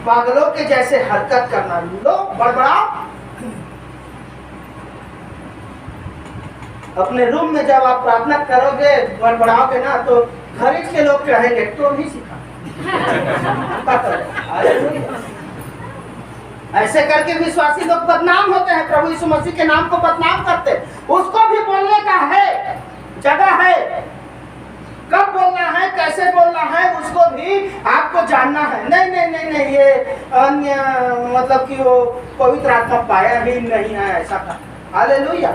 पागलों के जैसे हरकत करना, लोग बड़बड़ाओ। अपने रूम में जब आप प्रार्थना करोगे बड़बड़ाओगे ना तो घर के लोग कहेंगे तो नहीं सीखा। ऐसे करके विश्वासी लोग बदनाम होते हैं, प्रभु यीशु मसीह के नाम को बदनाम करते। उसको भी बोलने का है, जगह है, कब बोलना है, कैसे बोलना है, उसको भी आपको जानना है। नहीं नहीं नहीं नहीं, ये अन्य मतलब कि वो पवित्र आत्मा पाया ही नहीं है ऐसा था। हालेलुया।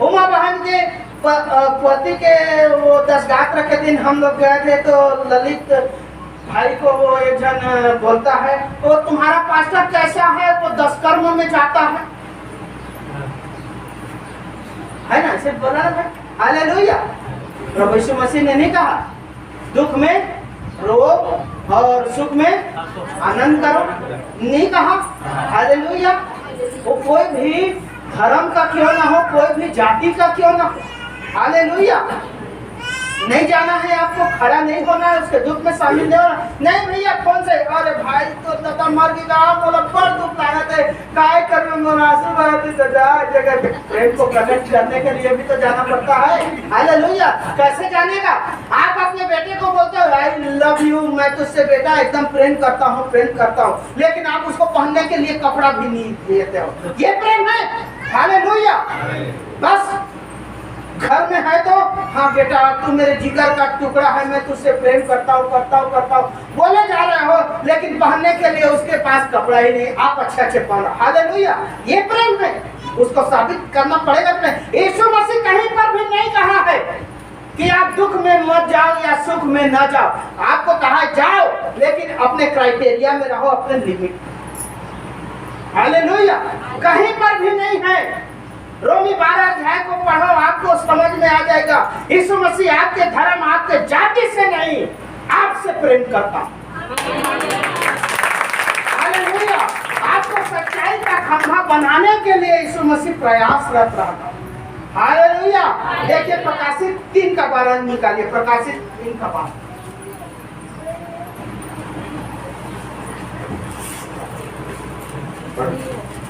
उमा बहन के पति के वो 10 गात्र के दिन हम लोग गए थे तो ललित भाई को वो एक जन बोलता है तो तुम्हारा पास्टर कैसा है, वो 10 कर्म में जाता है ना, ऐसे बोला ना भाई। हालेलुया। प्रभु यीशु मसीह ने नहीं कहा दुख में रो और सुख में आनंद करो, नहीं कहा। हालेलुया। वो कोई भी धर्म का क्यों ना हो, कोई भी जाति का क्यों ना हो, हालेलुया, नहीं जाना है आपको, खड़ा नहीं होना है, उसके दुख में शामिल नहीं होना। नहीं भैया कौन से, अरे भाई तो दादा मर गया, बोला बड़ दुख लागत है, काय कर मुनासिब जगह प्रेम को प्रकट करने के लिए भी तो जाना पड़ता है। हालेलुया। कैसे जानेगा? आप अपने बेटे को बोलते हो आई लव यू, मैं तुझसे बेटा एकदम प्रेम करता हूँ, लेकिन आप उसको पहनने के लिए कपड़ा भी नहीं देते हो, ये प्रेम है? हालेलुया। बस घर में है तो हाँ बेटा तू मेरे जिगर का टुकड़ा है, मैं तुझसे प्रेम करता हूँ बोले जा रहे हो, लेकिन पहनने के लिए उसके पास कपड़ा ही नहीं, आप अच्छे पहन। हालेलुया। ये प्रेम है, उसको साबित करना पड़ेगा प्रेम। यीशु मसीह कहीं पर भी नहीं कहा है कि आप दुख में मत जाओ या सुख में न जाओ, आपको कहा जाओ लेकिन अपने क्राइटेरिया में रहो, अपने लिमिट। हालेलुया। कहीं पर भी नहीं है। रोमी 12 अध्याय को पढ़ो, आपको समझ में आ जाएगा। यीशु मसीह आपके धर्म, आपके जाति से नहीं, आपसे प्रेम करता। हालेलुया। आपको सच्चाई का खंभा बनाने के लिए यीशु मसीह प्रयासरत रहा। हालेलुया। देखिए प्रकाशित 3 का 12 निकालिए, प्रकाशित 3 का 12।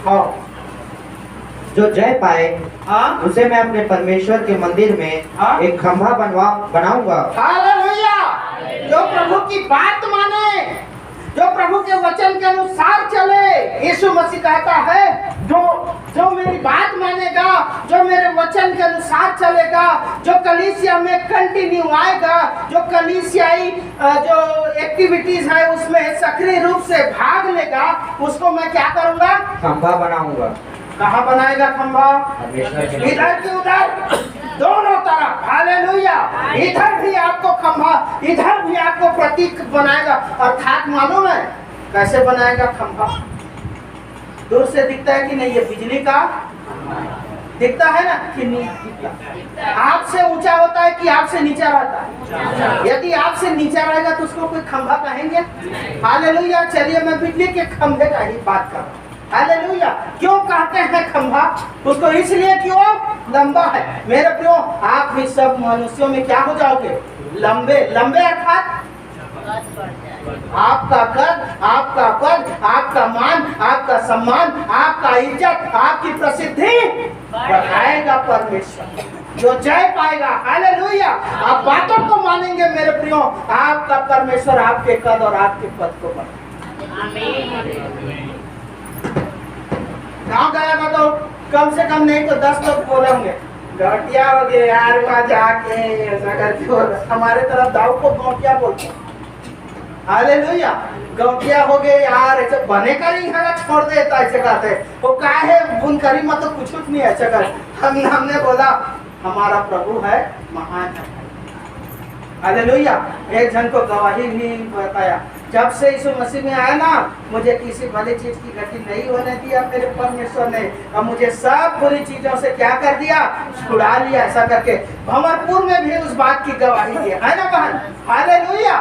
हाँ, जो जय पाए हाँ? उसे मैं अपने परमेश्वर के मंदिर में हाँ? एक खंभा बनाऊंगा। हालेलुया। जो प्रभु की बात माने, जो प्रभु के वचन के अनुसार चले। यीशु मसीह कहता है जो मेरी बात मानेगा, जो मेरे वचन के अनुसार चलेगा, जो कलीसिया में कंटिन्यू आएगा, जो कलीसियाई जो एक्टिविटीज है उसमें सक्रिय रूप से भाग लेगा, उसको मैं क्या करूंगा? खंभा बनाऊंगा। कहाँ बनाएगा खंभा? इधर की उधर, दोनों तरफ। हालेलुया। इधर भी आपको खंभा, इधर भी आपको प्रतीक बनाएगा। अर्थात मालूम है कैसे बनाएगा खंभा? दूर से दिखता है कि नहीं? ये बिजली का दिखता है ना कि नहीं दिखता? आपसे ऊंचा होता है कि आपसे नीचा रहता है? यदि आपसे नीचा रहेगा तो उसको कोई खंभा कहेंगे? हालेलुया। चलिए मैं बिजली के खंभे का ही बात कर रहा हूँ। हालेलुया। क्यों कहते हैं खंभा? उसको इसलिए कि वो लंबा है। मेरे प्रियो, आप भी सब मनुष्यों में क्या हो जाओगे? लंबे। लंबे अर्थात आपका कद, आपका पद, आपका मान, आपका सम्मान, आपका इज्जत, आपकी प्रसिद्धि बढ़ाएगा परमेश्वर। जो जय पाएगा, हालेलुया, आप बातों को मानेंगे मेरे प्रियो, आपका परमेश्वर आपके कद और आपके पद को बढ़ाएगा। गाँव गया तो कम से कम नहीं तो 10 लोग बोलेंगे गौटिया हो गए यार, वहाँ जाके ऐसा करके। हमारे तरफ दाऊ को गौटिया बोलते हैं। हालेलुया। गौटिया हो गए यार, ऐसे बने का नहीं है, छोड़ देता ऐसे कहते हैं। वो क्या है बुनकरी मत तो कुछ नहीं ऐसा कर। हमने बोला हमारा प्रभु है महान है। हालेलुया। एक जन को गवाही भी बताया, जब से यीशु मसीह में आया ना, मुझे किसी भली चीज की गति नहीं होने दिया मेरे परमेश्वर ने, और मुझे सब बुरी चीजों से क्या कर दिया? छुड़ा लिया। ऐसा करके भंवरपुर में भी उस बात की गवाही दी है ना बहन? हालेलुया।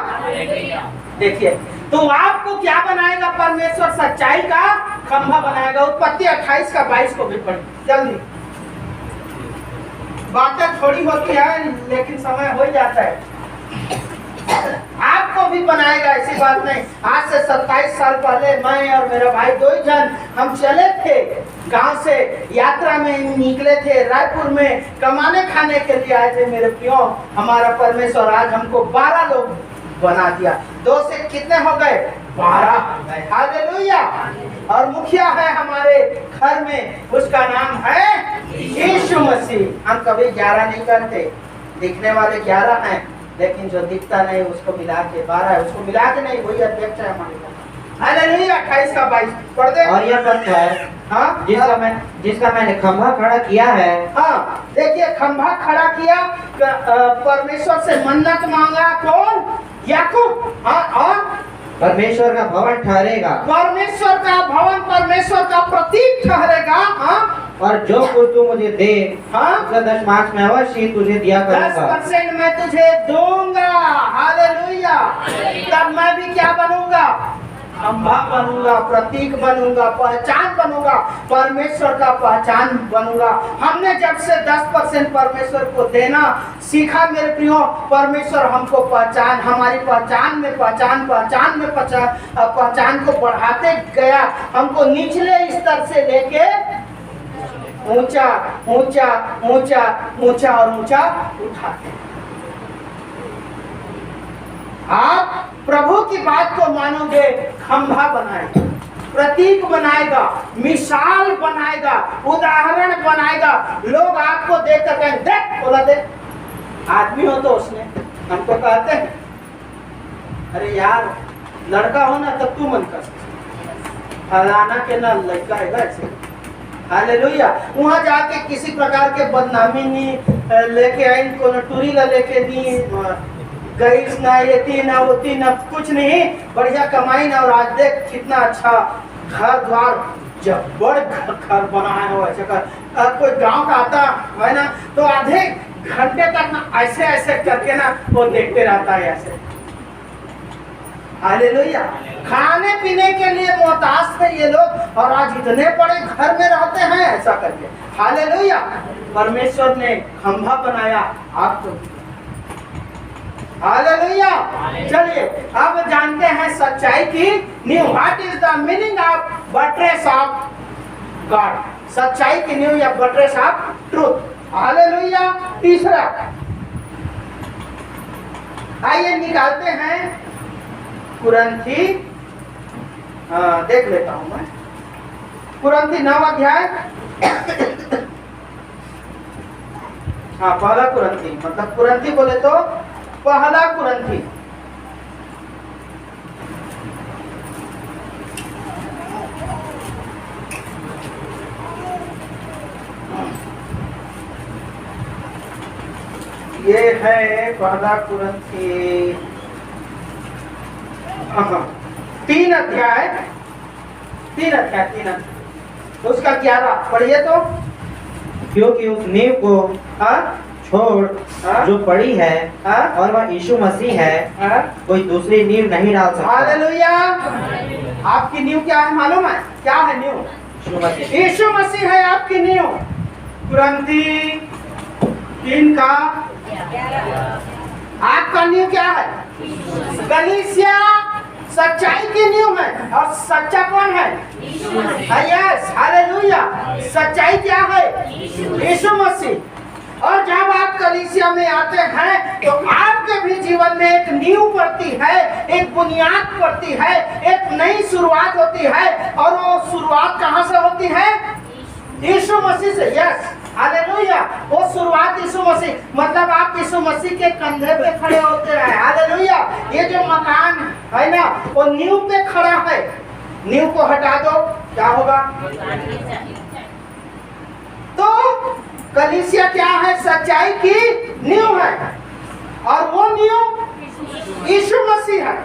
देखिए तो आपको क्या बनाएगा परमेश्वर? सच्चाई का खंभा बनाएगा। उत्पत्ति 28 का 22 को भी पढ़िए जल्दी। बातें थोड़ी होती है लेकिन समय हो ही जाता है। आपको भी बनाएगा, ऐसी बात नहीं। आज से 27 साल पहले मैं और मेरा भाई 2 ही जन हम चले थे, गांव से यात्रा में निकले थे, रायपुर में कमाने खाने के लिए आए थे मेरे प्रियो। हमारा परमेश्वर आज हमको 12 लोग बना दिया। 2 से कितने हो गए? 12। हालेलुया। और मुखिया है हमारे घर में, उसका नाम है यीशु मसीह। हम कभी 11 नहीं करते, दिखने वाले 11 हैं, लेकिन जो दिखता नहीं उसको मिला के 12 है, उसको मिला के नहीं, वही अध्यक्ष है हमारे घर। हालेलुया। 28 का 22 पढ़ दे। और यह पत्थर हाँ, जिसका मैंने खंभा खड़ा किया है। हाँ, देखिए खंभा खड़ा किया, परमेश्वर से मन्नत मांगा, कौन? याकूब। हाँ, और परमेश्वर का भवन ठहरेगा। परमेश्वर का भवन परमेश्वर का प्रतीक ठहरेगा। हाँ, और जो कुछ तू मुझे दे, हाँ, उसका 10 में अवश्य तुझे दिया करूंगा। 10% मैं तुझे दूंगा। हालेलुया। तब मैं भी क्या बनूंगा? खंभा बनूंगा, प्रतीक बनूंगा, पहचान बनूंगा, परमेश्वर का पहचान बनूंगा। हमने जब से 10% परमेश्वर को देना सीखा मेरे प्रियो, परमेश्वर हमको पहचान, हमारी पहचान में पहचान को बढ़ाते गया, हमको निचले स्तर से लेके ऊंचा ऊंचा ऊंचा ऊंचा और ऊंचा उठाते। आप प्रभु की बात को मानोगे, खंभा बनाएगा, प्रतीक बनाएगा, मिसाल बनाएगा, उदाहरण बनाएगा। लोग आपको देख कर कहेंगे, देख, बोला देख, आदमी हो तो उसने हमको कहते हैं, अरे यार लड़का हो ना तब तू मन कर, फलाना के ना लड़का है ऐसे। हालेलुया। वहाँ जाके किसी प्रकार के बदनामी नहीं लेके आई, कोनो टूरी ला लेके नहीं गई, ना ये थी ना वो थी ना कुछ नहीं, बढ़िया कमाई ना। और आज देख कितना अच्छा घर द्वार, जब बड़ घर बना है वो ऐसे कर। कोई गांव का आता है ना तो आधे घंटे तक ना ऐसे ऐसे करके ना वो देखते रहता है ऐसे। हालेलुया। खाने पीने के लिए मोहताज थे ये लोग, और आज इतने बड़े घर में रहते हैं ऐसा करके। हालेलुया। परमेश्वर ने खंभा बनाया आपको। हालेलुया। चलिए अब जानते हैं सच्चाई की नींव। What is the meaning of buttress of God? सच्चाई की नींव या बटरेस ऑफ ट्रूथ। हालेलुया। तीसरा आइए निकालते हैं कुरंथी, देख लेता हूं मैं, कुरंथी 9 अध्याय। हाँ, पहला कुरंथी, मतलब कुरंथी बोले तो पहला कुरंथी। ये है पहला कुरंथी 3 अध्याय, उसका 11 पढ़िए तो। क्योंकि उस नींव को छोड़ जो पड़ी है और वह यीशु मसीह है, कोई दूसरी नींव नहीं डाल सकता। हालेलुया। आपकी नींव क्या है मालूम है? क्या है नींव? यीशु मसीह। यीशु मसीह है आपकी नींव। कुरंथी 3 का आपका नींव क्या है? कलीसिया सच्चाई की नींव है, और सच्चा कौन है? Yes, hallelujah. सच्चाई क्या है? यीशु मसीह। और जब आप कलीसिया में आते हैं तो आपके भी जीवन में एक नींव पड़ती है, एक बुनियाद पड़ती है, एक नई शुरुआत होती है। और वो शुरुआत कहाँ से होती है? यीशु मसीह से। Yes, hallelujah. वो शुरुआत यीशु मसीह, मतलब आप यीशु मसीह के कंधे पे खड़े होते हैं। हालेलुया। ये जो मकान है ना वो नींव पे खड़ा है। नींव को हटा दो, क्या होगा? तो कलीसिया क्या है? सच्चाई की नींव है, और वो नींव यीशु मसीह है।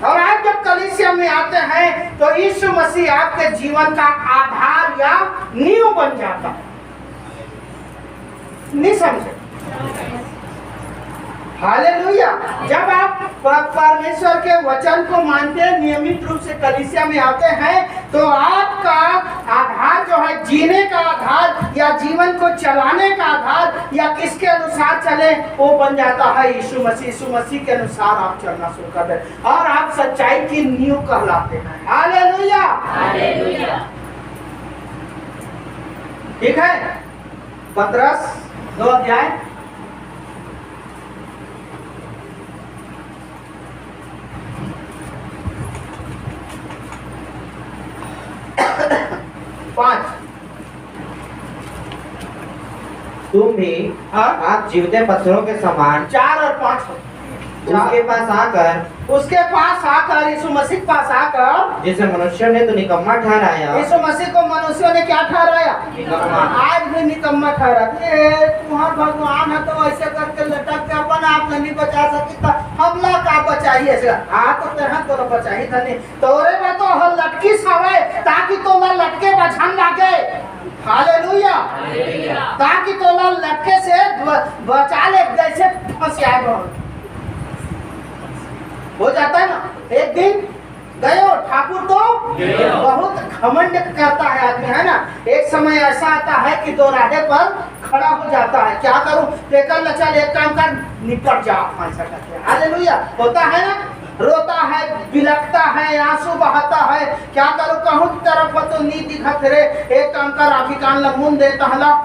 और आप जब कलीसिया में आते हैं तो यीशु मसीह आपके जीवन का आधार या नींव बन जाता है। नहीं समझे? हालेलुया। जब आप परमेश्वर के वचन को मानते हैं, नियमित रूप से कलीसिया में आते हैं, तो आपका आधार जो है, जीने का आधार या जीवन को चलाने का आधार या किसके अनुसार चले, वो बन जाता है यीशु मसीह। यीशु मसीह के अनुसार आप चलना शुरू कर दें और आप सच्चाई की नींव कहलाते हैं। Hallelujah, hallelujah. ठीक है, पतरस 2 अध्याय 5। तुम भी आप जीवते पत्थरों के समान 4 और 5 उसके पास आकर यीशु मसीह के पास आकर, जिसे मनुष्यों ने तो निकम्मा ठहराया, यीशु मसीह को मनुष्यों ने क्या ठहराया? निकम्मा। आज भी निकम्मा ठहराते हैं। तुम्हारा भगवान है तो ऐसे करके लटक के अपन आप नहीं बचा सकती, तो हमला का बचाइए से हाथ तो तेरा तो बचाई था नहीं तोरे में तो हल लटकी सवे ताकि तोला लटके बचन लागे। हालेलुया, ताकि तोला लटके से बचा ले, जैसे फंसिया हो जाता है ना। एक दिन गयो ठाकुर तो बहुत घमंड करता है आदमी, है ना। एक समय ऐसा आता है कि दो राधे पर खड़ा हो जाता है, क्या करूं, लेकर चल एक काम कर, निपट जा, ऐसा करते हैं। हालेलुया, होता है ना, रोता है, बिलखता है, आंसू बहाता है, क्या करूं, कहूं तरफ तो नी दिखत रे, एक काम कर, आखी कान लमुन दे तहला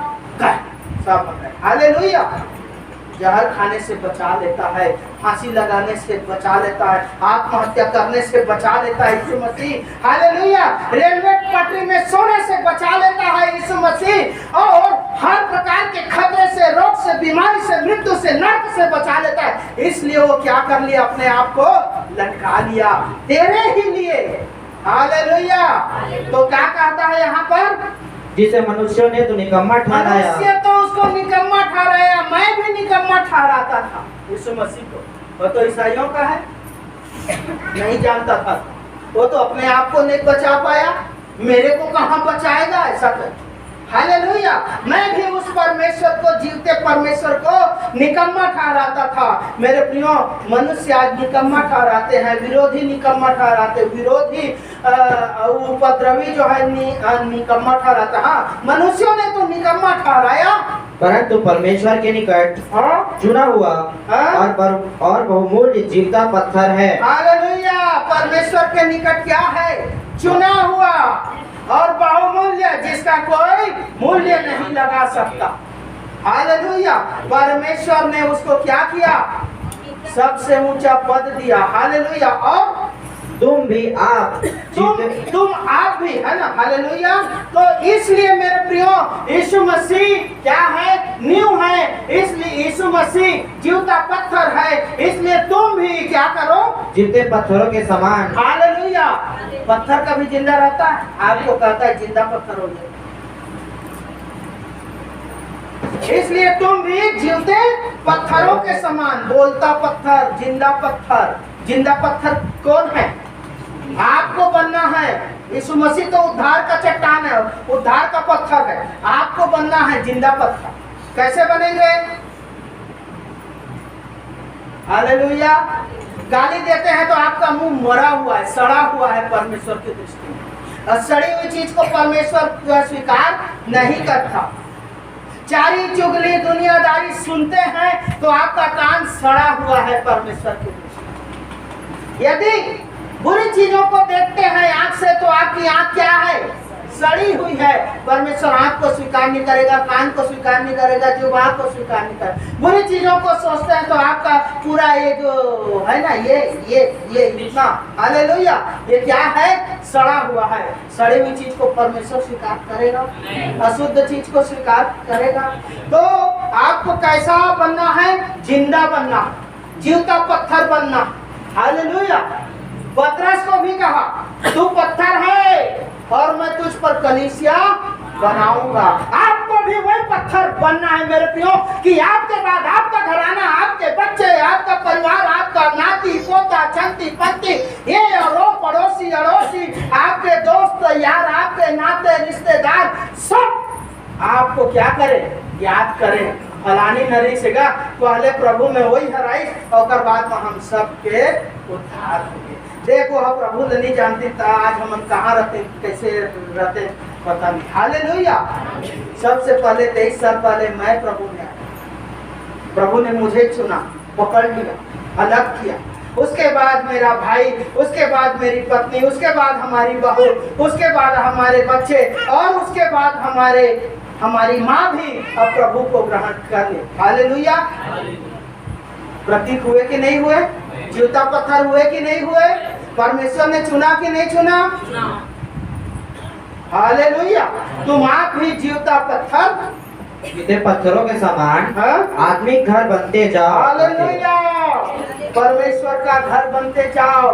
सब। हालेलुया, जहर खाने से बचा लेता है, फांसी लगाने से बचा लेता है, आत्महत्या करने से बचा लेता है यीशु मसीह। हालेलुया, रेलवे पटरी में सोने से बचा लेता है यीशु मसीह, और हर प्रकार के खतरे से, रोग से, बीमारी से, मृत्यु से, नरक से बचा लेता है। इसलिए वो क्या कर लिया, अपने आप को लटका लिया तेरे ही लिए। हालेलुया, तो क्या कहता है यहाँ पर, जिसे मनुष्यों ने तो निकम्मा ठहराया, मनुष्य तो उसको निकम्मा ठहराया, मैं भी निकम्मा ठहराता था यीशु मसीह को। वो तो ईसाइयों का है, नहीं जानता था, वो तो अपने आप को नहीं बचा पाया, मेरे को कहाँ बचाएगा, ऐसा कर। हालेलुया, मैं भी उस परमेश्वर को, जीवते परमेश्वर को निकम्मा ठहराता था। मेरे प्रियो, मनुष्य आज निकम्मा ठहराते हैं, विरोधी निकम्मा ठहराते, विरोधी उपद्रवी जो है निकम्मा ठहराता। हाँ, मनुष्यों ने तो निकम्मा ठहराया, परंतु परमेश्वर के निकट चुना हुआ और बहुमूल्य जीवता पत्थर है। हालेलुया, परमेश्वर के निकट क्या है, चुना हुआ और बहुमूल्य, जिसका कोई मूल्य नहीं लगा सकता। हालेलुया, परमेश्वर ने उसको क्या किया, सबसे ऊंचा पद दिया। हालेलुया, और तुम भी आप तुम आप भी, है ना। हालेलुया, तो इसलिए मेरे प्रियो, यीशु मसीह क्या है, नींव है, इसलिए यीशु मसीह जीवता पत्थर है, इसलिए तुम भी क्या करो, जीवते पत्थरों के समान। हालेलुया, पत्थर कभी जिंदा रहता है, आपको कहता है जिंदा पत्थर हो जाए, इसलिए तुम भी जीवते पत्थरों के समान। बोलता पत्थर, जिंदा पत्थर। जिंदा पत्थर कौन है, आपको बनना है। यीशु मसीह तो उद्धार का चट्टान है, उद्धार का पत्थर है, आपको बनना है जिंदा पत्थर। कैसे बनेंगे, हालेलुया, गाली देते हैं तो आपका मुंह मरा हुआ है, सड़ा हुआ है परमेश्वर की दृष्टि में, और सड़ी हुई चीज को परमेश्वर स्वीकार नहीं करता। चारी चुगली दुनियादारी सुनते हैं तो आपका कान सड़ा हुआ है परमेश्वर की दृष्टि। यदि बुरी चीजों को देखते हैं आंख से तो आपकी आंख क्या है, सड़ी हुई है। परमेश्वर आंख को स्वीकार नहीं करेगा, कान को स्वीकार नहीं करेगा, जुबान को स्वीकार नहीं करेगा। बुरी चीजों को सोचते हैं तो आपका पूरा ये जो है ना, ये इतना, हालेलुया, ये क्या है, सड़ा हुआ है। सड़ी हुई चीज को परमेश्वर स्वीकार करेगा, अशुद्ध चीज को स्वीकार करेगा। तो आपको कैसा बनना है, जिंदा बनना, जीवता पत्थर बनना। हालेलुया, पतरस को भी कहा, तू पत्थर है और मैं तुझ पर कलीसिया बनाऊंगा। आपको भी वही पत्थर बनना है मेरे प्रियो, कि आपके बाद आपका घराना, आपके बच्चे, आपका परिवार, आपका नाती पोता चंती पंती, ये और पड़ोसी अड़ोसी, आपके दोस्त यार, आपके नाते रिश्तेदार, सब आपको क्या करें, याद करें। फलानी नरी से गा पहले प्रभु में वही हराई और बाद में हम सबके उद्धार हो गए। देखो हम प्रभु नहीं जानते था आज हम कहाँ रहते कैसे रहते पता नहीं। हालेलुया। सबसे पहले 23 साल पहले मैं प्रभु ने मुझे चुना, पकड़ लिया, अलग किया। उसके बाद मेरा भाई, उसके बाद मेरी पत्नी, उसके बाद हमारी बहू, उसके बाद हमारे बच्चे और उसके बाद हमारी माँ भी अब प्रभु को ग्रहण कर ले। हालेलुया। प्रतीक हुए कि नहीं हुए? जीवता पत्थर हुए कि नहीं हुए? परमेश्वर ने चुना कि नहीं चुना? हालेलुया। तुम आप भी जीवता पत्थर जीते पत्थरों के समान हाँ? आत्मिक घर बनते जाओ। हालेलुया। परमेश्वर का घर बनते जाओ।